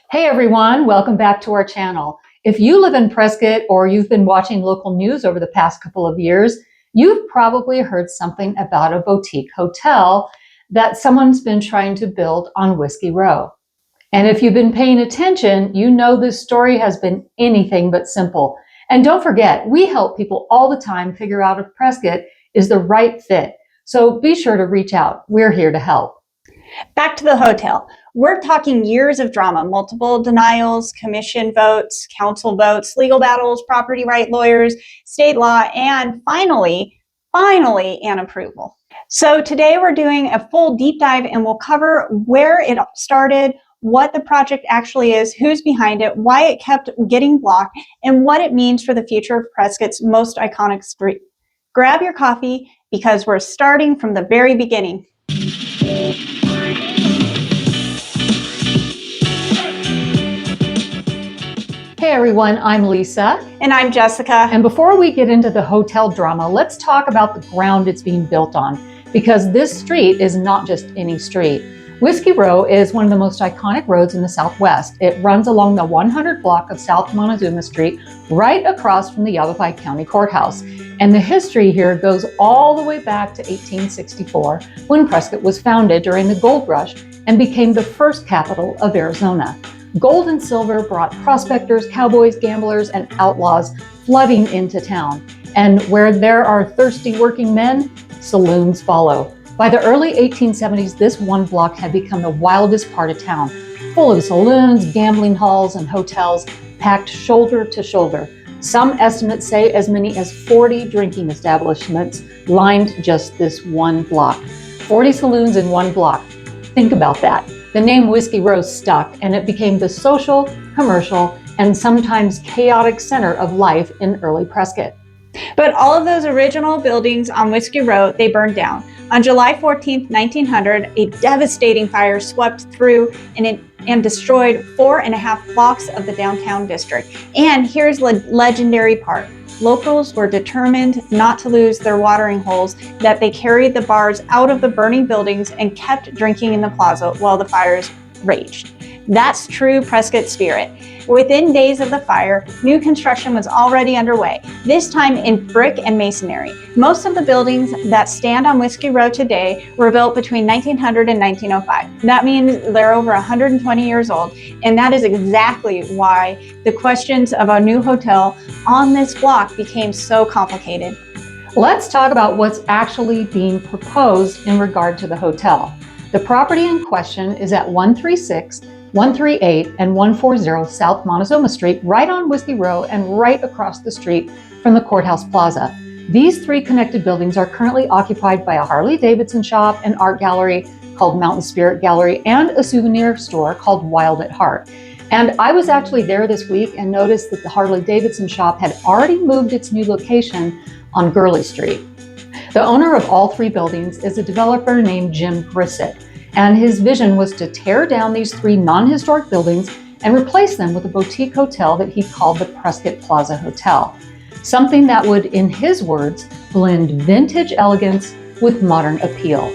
Hey everyone, welcome back to our channel. If you live in Prescott or you've been watching local news over the past couple of years, you've probably heard something about a boutique hotel that someone's been trying to build on Whiskey Row. And if you've been paying attention, you know this story has been anything but simple. And don't forget, we help people all the time figure out if Prescott is the right fit. So be sure to reach out. We're here to help. Back to the hotel. We're talking years of drama, multiple denials, commission votes, council votes, legal battles, property right lawyers, state law, and finally, an approval. So today we're doing a full deep dive and we'll cover where it started, what the project actually is, who's behind it, why it kept getting blocked, and what it means for the future of Prescott's most iconic street. Grab your coffee because we're starting from the very beginning. Hey everyone, I'm Lisa. And I'm Jessica. And before we get into the hotel drama, let's talk about the ground it's being built on, because this street is not just any street. Whiskey Row is one of the most iconic roads in the Southwest. It runs along the 100 block of South Montezuma Street, right across from the Yavapai County Courthouse. And the history here goes all the way back to 1864, when Prescott was founded during the gold rush and became the first capital of Arizona. Gold and silver brought prospectors, cowboys, gamblers, and outlaws flooding into town. And where there are thirsty working men, saloons follow. By the early 1870s, this one block had become the wildest part of town, full of saloons, gambling halls, and hotels packed shoulder to shoulder. Some estimates say as many as 40 drinking establishments lined just this one block. 40 saloons in one block. Think about that. The name Whiskey Row stuck, and it became the social, commercial, and sometimes chaotic center of life in early Prescott. But all of those original buildings on Whiskey Row, they burned down. On July 14, 1900, a devastating fire swept through and destroyed 4.5 blocks of the downtown district. And here's the legendary part. Locals were determined not to lose their watering holes, that they carried the bars out of the burning buildings and kept drinking in the plaza while the fires raged. That's true Prescott spirit. Within days of the fire, new construction was already underway, this time in brick and masonry. Most of the buildings that stand on Whiskey Row today were built between 1900 and 1905. That means they're over 120 years old, and that is exactly why the questions of a new hotel on this block became so complicated. Let's talk about what's actually being proposed in regard to the hotel. The property in question is at 136, 138, and 140 South Montezuma Street, right on Whiskey Row and right across the street from the Courthouse Plaza. These three connected buildings are currently occupied by a Harley-Davidson shop, an art gallery called Mountain Spirit Gallery, and a souvenir store called Wild at Heart. And I was actually there this week and noticed that the Harley-Davidson shop had already moved its new location on Gurley Street. The owner of all three buildings is a developer named Jim Prescott, and his vision was to tear down these three non-historic buildings and replace them with a boutique hotel that he called the Prescott Plaza Hotel. Something that would, in his words, blend vintage elegance with modern appeal.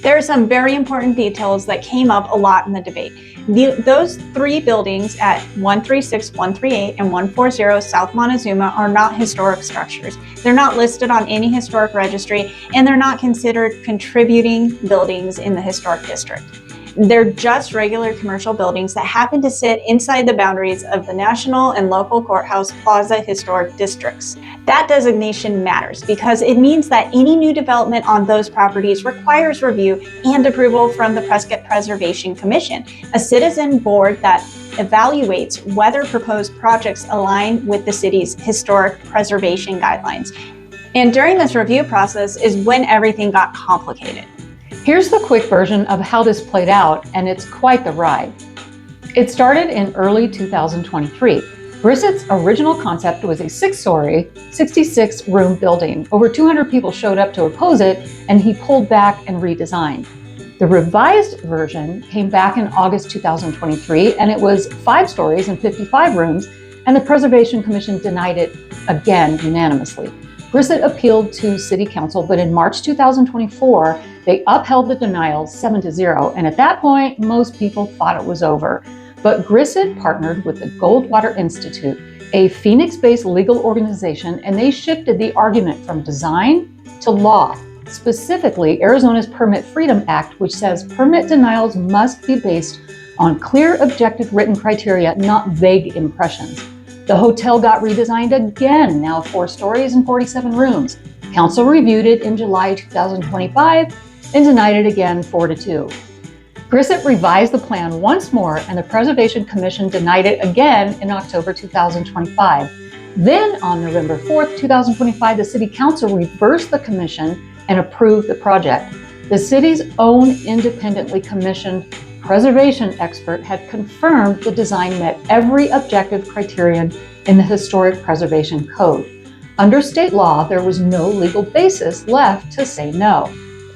There are some very important details that came up a lot in the debate. Those three buildings at 136, 138, and 140 South Montezuma are not historic structures. They're not listed on any historic registry, and they're not considered contributing buildings in the historic district. They're just regular commercial buildings that happen to sit inside the boundaries of the National and Local Courthouse Plaza Historic Districts. That designation matters because it means that any new development on those properties requires review and approval from the Prescott Preservation Commission, a citizen board that evaluates whether proposed projects align with the city's historic preservation guidelines. And during this review process is when everything got complicated. Here's the quick version of how this played out, and it's quite the ride. It started in early 2023. Prescott's original concept was a 6-story, 66-room building. Over 200 people showed up to oppose it, and he pulled back and redesigned. The revised version came back in August 2023, and it was 5 stories and 55 rooms, and the Preservation Commission denied it again unanimously. Prescott appealed to City Council, but in March 2024, they upheld the denial 7-0, and at that point, most people thought it was over. But Grissett partnered with the Goldwater Institute, a Phoenix-based legal organization, and they shifted the argument from design to law. Specifically, Arizona's Permit Freedom Act, which says permit denials must be based on clear, objective written criteria, not vague impressions. The hotel got redesigned again, now 4 stories and 47 rooms. Council reviewed it in July 2025 and denied it again 4-2. Grissett revised the plan once more, and the Preservation Commission denied it again in October 2025. Then, on November 4th, 2025, the City Council reversed the commission and approved the project. The city's own independently commissioned preservation expert had confirmed the design met every objective criterion in the Historic Preservation Code. Under state law, there was no legal basis left to say no.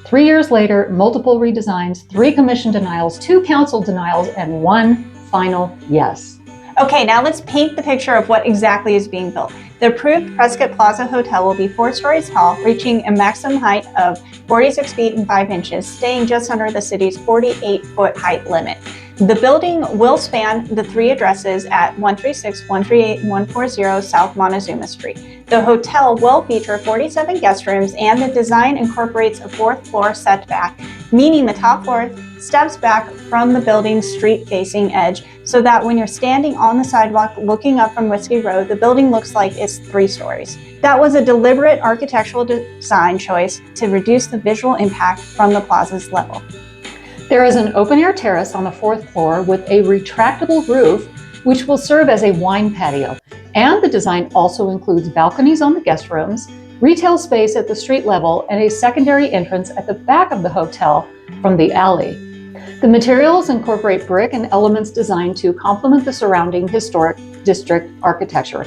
3 years later, multiple redesigns, 3 commission denials, 2 council denials, and 1 final yes. Okay, now let's paint the picture of what exactly is being built. The approved Prescott Plaza Hotel will be 4 stories tall, reaching a maximum height of 46 feet and 5 inches, staying just under the city's 48-foot height limit. The building will span the 3 addresses at 136, 138, and 140 South Montezuma Street. The hotel will feature 47 guest rooms, and the design incorporates a 4th floor setback, meaning the top floor steps back from the building's street-facing edge, so that when you're standing on the sidewalk looking up from Whiskey Road, the building looks like it's 3 stories. That was a deliberate architectural design choice to reduce the visual impact from the plaza's level. There is an open-air terrace on the 4th floor with a retractable roof, which will serve as a wine patio. And the design also includes balconies on the guest rooms, retail space at the street level, and a secondary entrance at the back of the hotel from the alley. The materials incorporate brick and elements designed to complement the surrounding historic district architecture.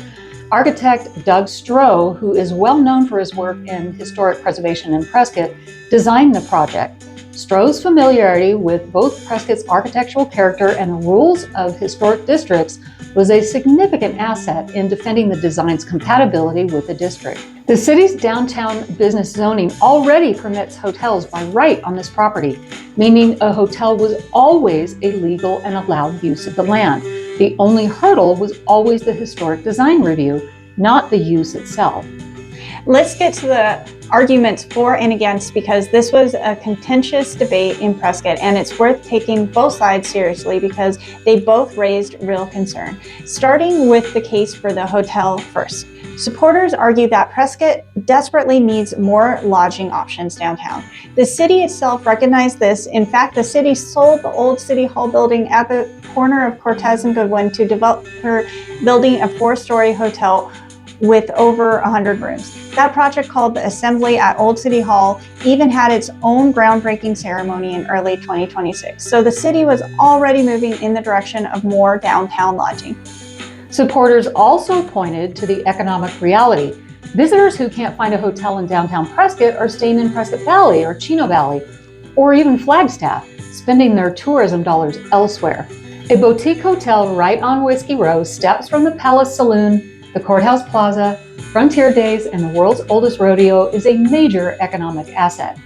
Architect Doug Stroh, who is well known for his work in historic preservation in Prescott, designed the project. Stroh's familiarity with both Prescott's architectural character and the rules of historic districts was a significant asset in defending the design's compatibility with the district. The city's downtown business zoning already permits hotels by right on this property, meaning a hotel was always a legal and allowed use of the land. The only hurdle was always the historic design review, not the use itself. Let's get to the arguments for and against, because this was a contentious debate in Prescott, and it's worth taking both sides seriously because they both raised real concern. Starting with the case for the hotel first. Supporters argue that Prescott desperately needs more lodging options downtown. The city itself recognized this. In fact, the city sold the old City Hall building at the corner of Cortez and Goodwin to developer building a 4-story hotel with over 100 rooms. That project, called the Assembly at Old City Hall, even had its own groundbreaking ceremony in early 2026. So the city was already moving in the direction of more downtown lodging. Supporters also pointed to the economic reality. Visitors who can't find a hotel in downtown Prescott are staying in Prescott Valley or Chino Valley, or even Flagstaff, spending their tourism dollars elsewhere. A boutique hotel right on Whiskey Row, steps from the Palace Saloon, the Courthouse Plaza, Frontier Days, and the world's oldest rodeo, is a major economic asset.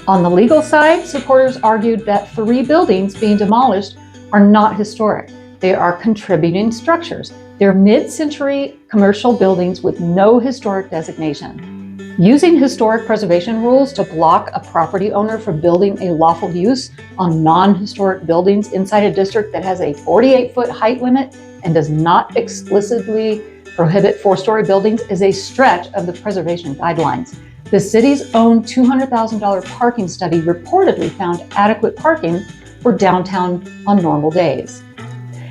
On the legal side, supporters argued that 3 buildings being demolished are not historic. They are contributing structures. They're mid-century commercial buildings with no historic designation. Using historic preservation rules to block a property owner from building a lawful use on non-historic buildings inside a district that has a 48-foot height limit and does not explicitly prohibit 4-story buildings is a stretch of the preservation guidelines. The city's own $200,000 parking study reportedly found adequate parking for downtown on normal days.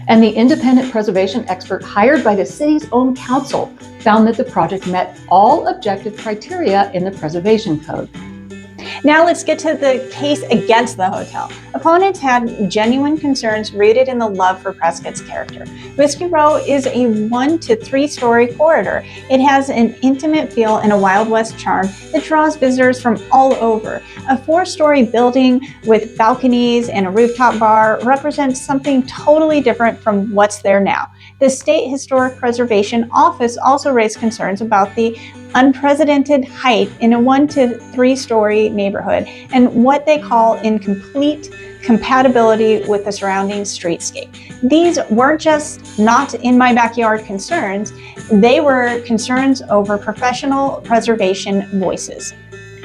And the independent preservation expert hired by the city's own council found that the project met all objective criteria in the Preservation Code. Now let's get to the case against the hotel. Opponents had genuine concerns rooted in the love for Prescott's character. Whiskey Row is a 1 to 3 story corridor. It has an intimate feel and a Wild West charm that draws visitors from all over. A 4-story building with balconies and a rooftop bar represents something totally different from what's there now. The State Historic Preservation Office also raised concerns about the unprecedented height in a 1 to 3 story neighborhood, and what they call incomplete compatibility with the surrounding streetscape. These weren't just not in my backyard concerns, they were concerns over professional preservation voices.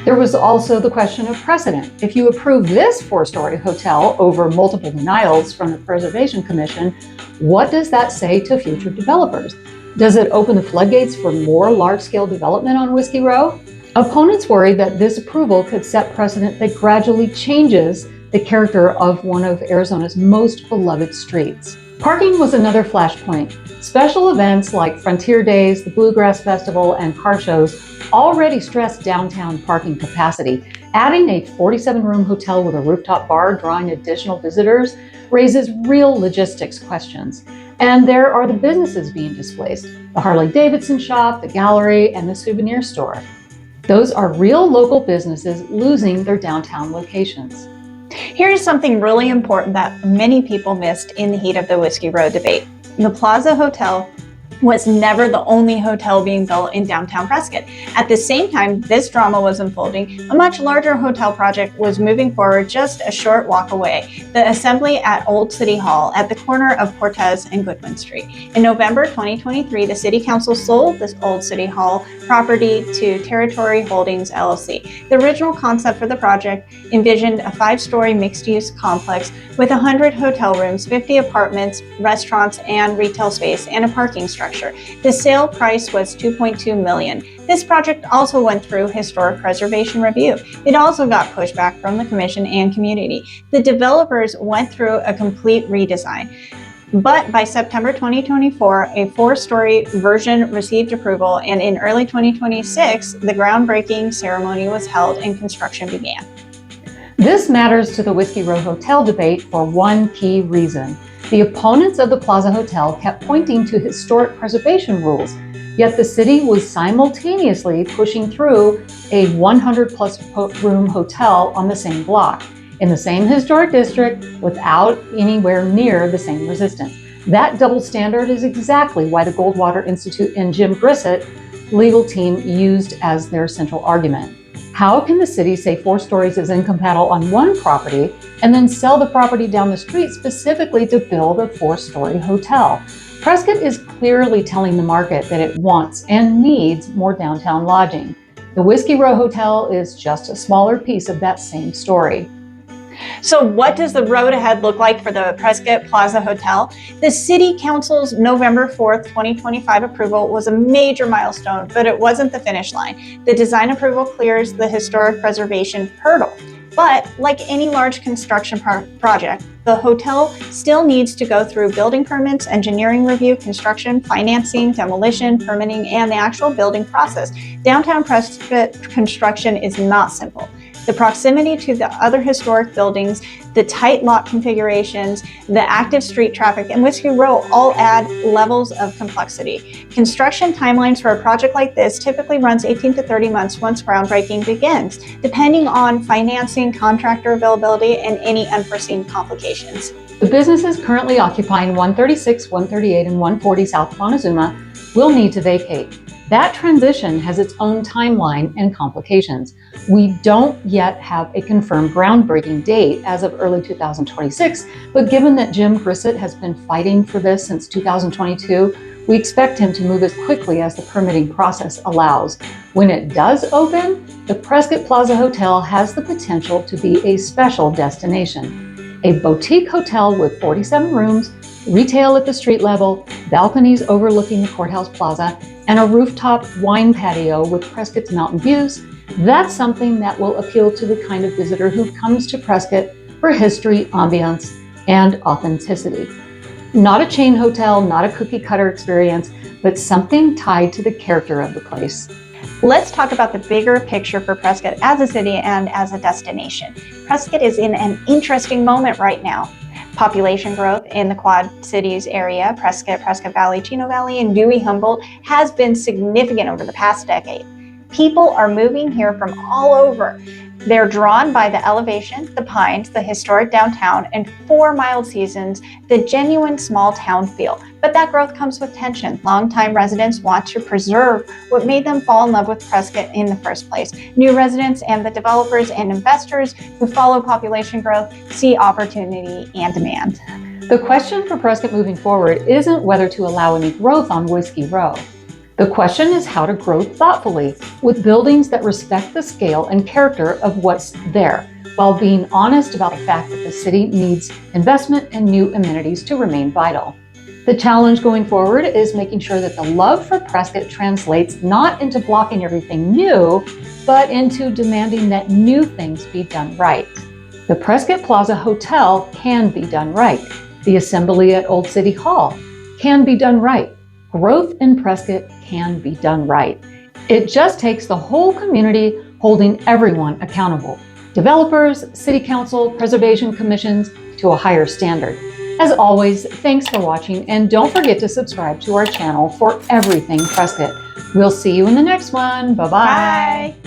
There was also the question of precedent. If you approve this 4-story hotel over multiple denials from the Preservation Commission, what does that say to future developers? Does it open the floodgates for more large-scale development on Whiskey Row? Opponents worry that this approval could set precedent that gradually changes the character of one of Arizona's most beloved streets. Parking was another flashpoint. Special events like Frontier Days, the Bluegrass Festival, and car shows already stress downtown parking capacity. Adding a 47-room hotel with a rooftop bar drawing additional visitors raises real logistics questions. And there are the businesses being displaced: the Harley-Davidson shop, the gallery, and the souvenir store. Those are real local businesses losing their downtown locations. Here's something really important that many people missed in the heat of the Whiskey Row debate. The Plaza Hotel was never the only hotel being built in downtown Prescott. At the same time this drama was unfolding, a much larger hotel project was moving forward just a short walk away: the Assembly at Old City Hall at the corner of Cortez and Goodwin Street. In November 2023, the City Council sold this Old City Hall property to Territory Holdings LLC. The original concept for the project envisioned a 5-story mixed-use complex with 100 hotel rooms, 50 apartments, restaurants, and retail space, and a parking structure. The sale price was $2.2 million. This project also went through historic preservation review. It also got pushback from the commission and community. The developers went through a complete redesign. But by September 2024, a 4-story version received approval, and in early 2026, the groundbreaking ceremony was held and construction began. This matters to the Whiskey Row Hotel debate for one key reason. The opponents of the Plaza Hotel kept pointing to historic preservation rules, yet the city was simultaneously pushing through a 100+ room hotel on the same block, in the same historic district, without anywhere near the same resistance. That double standard is exactly why the Goldwater Institute and Jim Grissett legal team used as their central argument. How can the city say 4 stories is incompatible on one property and then sell the property down the street specifically to build a 4-story hotel? Prescott is clearly telling the market that it wants and needs more downtown lodging. The Whiskey Row Hotel is just a smaller piece of that same story. So what does the road ahead look like for the Prescott Plaza Hotel? The City Council's November 4th, 2025 approval was a major milestone, but it wasn't the finish line. The design approval clears the historic preservation hurdle. But like any large construction project, the hotel still needs to go through building permits, engineering review, construction, financing, demolition, permitting, and the actual building process. Downtown Prescott construction is not simple. The proximity to the other historic buildings, the tight lot configurations, the active street traffic, and Whiskey Row all add levels of complexity. Construction timelines for a project like this typically runs 18 to 30 months once groundbreaking begins, depending on financing, contractor availability, and any unforeseen complications. The businesses currently occupying 136, 138, and 140 South Montezuma will need to vacate. That transition has its own timeline and complications. We don't yet have a confirmed groundbreaking date as of early 2026, but given that Jim Grissett has been fighting for this since 2022, we expect him to move as quickly as the permitting process allows. When it does open, the Prescott Plaza Hotel has the potential to be a special destination. A boutique hotel with 47 rooms, retail at the street level, balconies overlooking the courthouse plaza, and a rooftop wine patio with Prescott's mountain views. That's something that will appeal to the kind of visitor who comes to Prescott for history, ambiance, and authenticity. Not a chain hotel, not a cookie cutter experience, but something tied to the character of the place. Let's talk about the bigger picture for Prescott as a city and as a destination. Prescott is in an interesting moment right now. Population growth in the Quad Cities area, Prescott, Prescott Valley, Chino Valley, and Dewey Humboldt has been significant over the past decade. People are moving here from all over. They're drawn by the elevation, the pines, the historic downtown, and 4 mild seasons, the genuine small town feel. But that growth comes with tension. Longtime residents want to preserve what made them fall in love with Prescott in the first place. New residents and the developers and investors who follow population growth see opportunity and demand. The question for Prescott moving forward isn't whether to allow any growth on Whiskey Row. The question is how to grow thoughtfully with buildings that respect the scale and character of what's there, while being honest about the fact that the city needs investment and new amenities to remain vital. The challenge going forward is making sure that the love for Prescott translates not into blocking everything new, but into demanding that new things be done right. The Prescott Plaza Hotel can be done right. The Assembly at Old City Hall can be done right. Growth in Prescott can be done right. It just takes the whole community holding everyone accountable. Developers, city council, preservation commissions to a higher standard. As always, thanks for watching, and don't forget to subscribe to our channel for everything Prescott. We'll see you in the next one. Bye-bye. Bye.